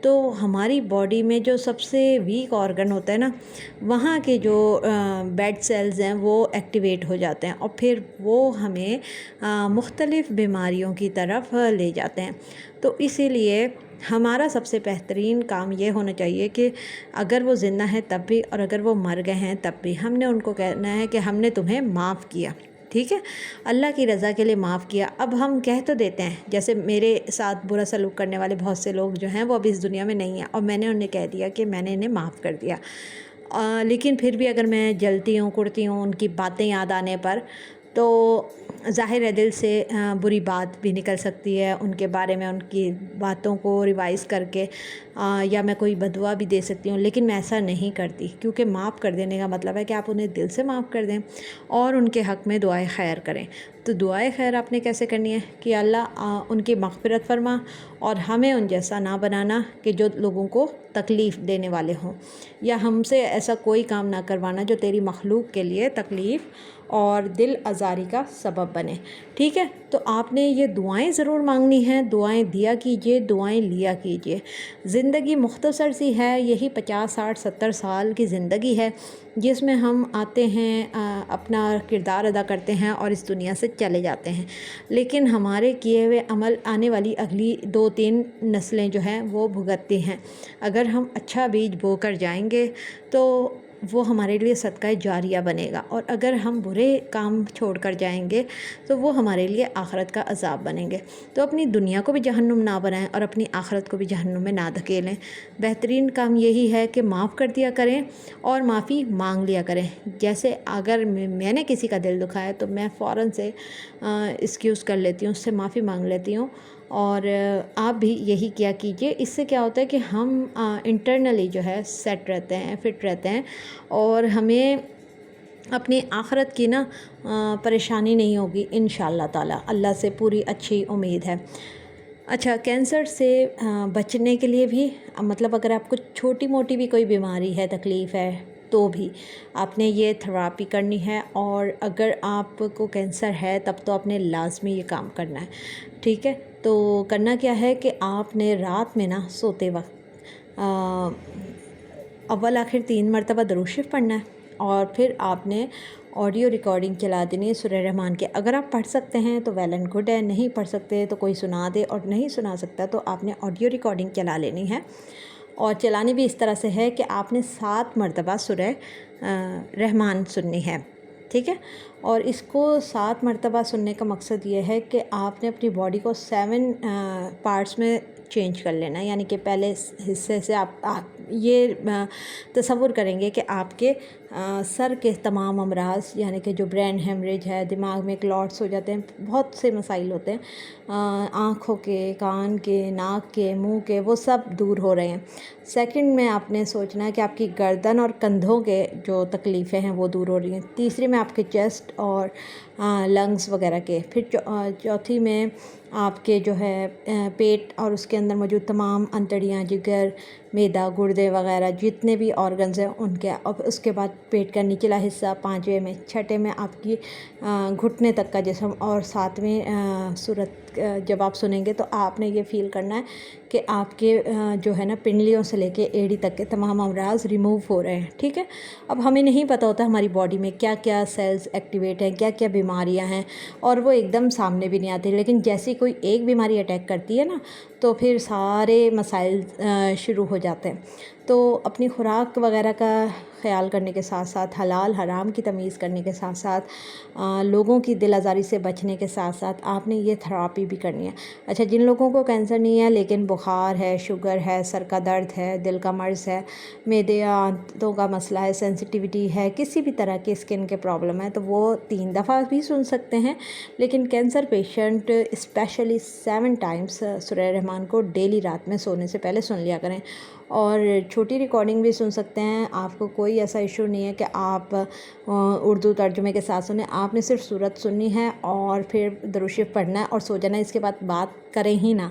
تو ہماری باڈی میں جو سب سے ویک آرگن ہوتا ہے نا، وہاں کے جو بیڈ سیلز ہیں وہ ایکٹیویٹ ہو جاتے ہیں اور پھر وہ ہمیں مختلف بیماریوں کی طرف لے جاتے ہیں۔ تو اسی لیے ہمارا سب سے بہترین کام یہ ہونا چاہیے کہ اگر وہ زندہ ہیں تب بھی اور اگر وہ مر گئے ہیں تب بھی ہم نے ان کو کہنا ہے کہ ہم نے تمہیں معاف کیا، ٹھیک ہے، اللہ کی رضا کے لیے معاف کیا۔ اب ہم کہہ تو دیتے ہیں، جیسے میرے ساتھ برا سلوک کرنے والے بہت سے لوگ جو ہیں وہ اب اس دنیا میں نہیں ہیں اور میں نے انہیں کہہ دیا کہ میں نے انہیں معاف کر دیا، لیکن پھر بھی اگر میں جلتی ہوں کڑتی ہوں ان کی باتیں یاد آنے پر، تو ظاہر ہے دل سے بری بات بھی نکل سکتی ہے ان کے بارے میں، ان کی باتوں کو ریوائز کر کے، یا میں کوئی بدعا بھی دے سکتی ہوں، لیکن میں ایسا نہیں کرتی، کیونکہ معاف کر دینے کا مطلب ہے کہ آپ انہیں دل سے معاف کر دیں اور ان کے حق میں دعائے خیر کریں۔ تو دعائے خیر آپ نے کیسے کرنی ہے کہ اللہ ان کی مغفرت فرما اور ہمیں ان جیسا نہ بنانا کہ جو لوگوں کو تکلیف دینے والے ہوں، یا ہم سے ایسا کوئی کام نہ کروانا جو تیری مخلوق کے لیے تکلیف اور دل آزاری کا سبب بنے، ٹھیک ہے۔ تو آپ نے یہ دعائیں ضرور مانگنی ہیں، دعائیں دیا کیجئے، دعائیں لیا کیجئے۔ زندگی مختصر سی ہے، یہی 50 60 70 سال کی زندگی ہے جس میں ہم آتے ہیں، اپنا کردار ادا کرتے ہیں اور اس دنیا سے چلے جاتے ہیں، لیکن ہمارے کیے ہوئے عمل آنے والی اگلی 2 3 نسلیں جو ہیں وہ بھگتتی ہیں۔ اگر ہم اچھا بیج بو کر جائیں گے تو وہ ہمارے لیے صدقہ جاریہ بنے گا، اور اگر ہم برے کام چھوڑ کر جائیں گے تو وہ ہمارے لیے آخرت کا عذاب بنیں گے۔ تو اپنی دنیا کو بھی جہنم نہ بنائیں اور اپنی آخرت کو بھی جہنم میں نہ دھکیلیں۔ بہترین کام یہی ہے کہ معاف کر دیا کریں اور معافی مانگ لیا کریں۔ جیسے اگر میں نے کسی کا دل دکھایا تو میں فوراً سے ایکسکیوز کر لیتی ہوں، اس سے معافی مانگ لیتی ہوں، اور آپ بھی یہی کیا کیجئے۔ اس سے کیا ہوتا ہے کہ ہم انٹرنلی جو ہے سیٹ رہتے ہیں، فٹ رہتے ہیں، اور ہمیں اپنی آخرت کی پریشانی نہیں ہوگی انشاءاللہ تعالی۔ اللہ سے پوری اچھی امید ہے۔ اچھا، کینسر سے بچنے کے لیے بھی، مطلب اگر آپ کو چھوٹی موٹی بھی کوئی بیماری ہے، تکلیف ہے، تو بھی آپ نے یہ تھراپی کرنی ہے، اور اگر آپ کو کینسر ہے تب تو آپ نے لازمی یہ کام کرنا ہے، ٹھیک ہے۔ تو کرنا کیا ہے کہ آپ نے رات میں سوتے وقت اول آخر 3 مرتبہ درود شریف پڑھنا ہے، اور پھر آپ نے آڈیو ریکارڈنگ چلا دینی ہے سورہ رحمان کے۔ اگر آپ پڑھ سکتے ہیں تو ویل اینڈ گڈ ہے، نہیں پڑھ سکتے تو کوئی سنا دے، اور نہیں سنا سکتا تو آپ نے آڈیو ریکارڈنگ چلا لینی ہے، اور چلانی بھی اس طرح سے ہے کہ آپ نے 7 مرتبہ سورہ رحمان سننی ہے، ٹھیک ہے۔ اور اس کو 7 مرتبہ سننے کا مقصد یہ ہے کہ آپ نے اپنی باڈی کو 7 پارٹس میں چینج کر لینا ہے، یعنی کہ پہلے حصے سے آپ یہ تصور کریں گے کہ آپ کے سر کے تمام امراض، یعنی کہ جو برین ہیمریج ہے، دماغ میں کلاٹس ہو جاتے ہیں، بہت سے مسائل ہوتے ہیں، آنکھوں کے، کان کے، ناک کے، منہ کے، وہ سب دور ہو رہے ہیں۔ سیکنڈ میں آپ نے سوچنا ہے کہ آپ کی گردن اور کندھوں کے جو تکلیفیں ہیں وہ دور ہو رہی ہیں۔ تیسری میں آپ کے چیسٹ اور لنگز وغیرہ کے، پھر چوتھی میں آپ کے جو ہے پیٹ اور اس کے اندر موجود تمام انتڑیاں، جگر، معدہ، گردے وغیرہ جتنے بھی آرگنز ہیں ان کے، اور اس کے بعد پیٹ کا نچلا حصہ 5ویں میں، 6ٹھے میں آپ کی گھٹنے تک کا جسم، اور 7ویں صورت جب آپ سنیں گے تو آپ نے یہ فیل کرنا ہے کہ آپ کے جو ہے پنڈلیوں سے لے کے ایڑی تک کے تمام امراض ریموو ہو رہے ہیں، ٹھیک ہے۔ اب ہمیں نہیں پتہ ہوتا ہماری باڈی میں کیا کیا سیلز ایکٹیویٹ ہیں، کیا کیا بیماریاں ہیں، اور وہ ایک دم سامنے بھی نہیں آتی، لیکن جیسی کوئی ایک بیماری اٹیک کرتی ہے تو پھر سارے مسائل شروع ہو جاتے ہیں۔ تو اپنی خوراک وغیرہ کا خیال کرنے کے ساتھ ساتھ، حلال حرام کی تمیز کرنے کے ساتھ ساتھ، لوگوں کی دل آزاری سے بچنے کے ساتھ ساتھ آپ نے یہ تھراپی بھی کرنی ہے۔ اچھا، جن لوگوں کو کینسر نہیں ہے لیکن بخار ہے، شوگر ہے، سر کا درد ہے، دل کا مرض ہے، معدے یا آنتوں کا مسئلہ ہے، سینسٹیوٹی ہے، کسی بھی طرح کی اسکن کے پرابلم ہے، تو وہ 3 دفعہ بھی سن سکتے ہیں، لیکن کینسر پیشنٹ اسپیشلی 7 ٹائمز سورہ رحمان کو ڈیلی رات میں سونے سے پہلے سن لیا کریں، اور چھوٹی ریکارڈنگ بھی سن سکتے ہیں۔ آپ کو کوئی ایسا ایشو نہیں ہے کہ آپ اردو ترجمے کے ساتھ سنیں، آپ نے صرف سورت سننی ہے اور پھر درود شریف پڑھنا ہے اور سو جانا ہے، اس کے بعد بات کریں ہی نہ،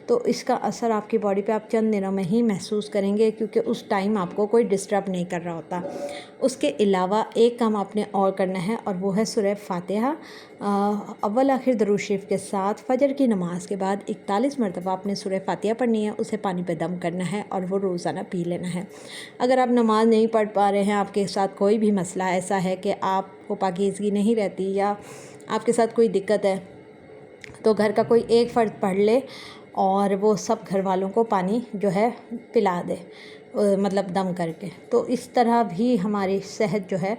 تو اس کا اثر آپ کی باڈی پہ آپ چند دنوں میں ہی محسوس کریں گے، کیونکہ اس ٹائم آپ کو کوئی ڈسٹرب نہیں کر رہا ہوتا۔ اس کے علاوہ ایک کام آپ نے اور کرنا ہے، اور وہ ہے سورہ فاتحہ اول آخر درود شریف کے ساتھ فجر کی نماز کے بعد 41 مرتبہ آپ نے نے سورہ فاتحہ پڑھنی ہے اسے پانی پہ دم کرنا ہے اور وہ روزانہ پی لینا ہے۔ اگر آپ نماز نہیں پڑھ پا رہے ہیں، آپ کے ساتھ کوئی بھی مسئلہ ایسا ہے کہ آپ کو پاکیزگی نہیں رہتی یا آپ کے ساتھ کوئی دقت ہے، تو گھر کا کوئی ایک فرد پڑھ لے اور وہ سب گھر والوں کو پانی جو ہے پلا دے، مطلب دم کر کے، تو اس طرح بھی ہماری صحت جو ہے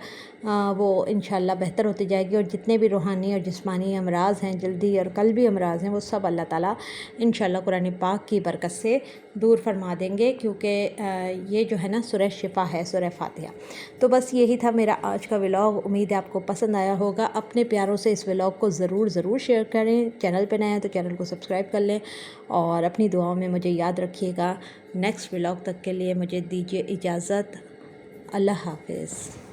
وہ انشاءاللہ بہتر ہوتی جائے گی، اور جتنے بھی روحانی اور جسمانی امراض ہیں، جلدی اور قلبی امراض ہیں، وہ سب اللہ تعالیٰ انشاءاللہ قرآن پاک کی برکت سے دور فرما دیں گے، کیونکہ یہ جو ہے نا سورہ شفا ہے، سورہ فاتحہ۔ تو بس یہی تھا میرا آج کا ولاگ، امید ہے آپ کو پسند آیا ہوگا۔ اپنے پیاروں سے اس ولاگ کو ضرور شیئر کریں، چینل پہ نئے ہیں تو چینل کو سبسکرائب کر لیں، اور اپنی دعاؤں میں مجھے یاد رکھیے گا۔ نیکسٹ ولاگ تک کے لیے مجھے دیجیے اجازت، اللہ حافظ۔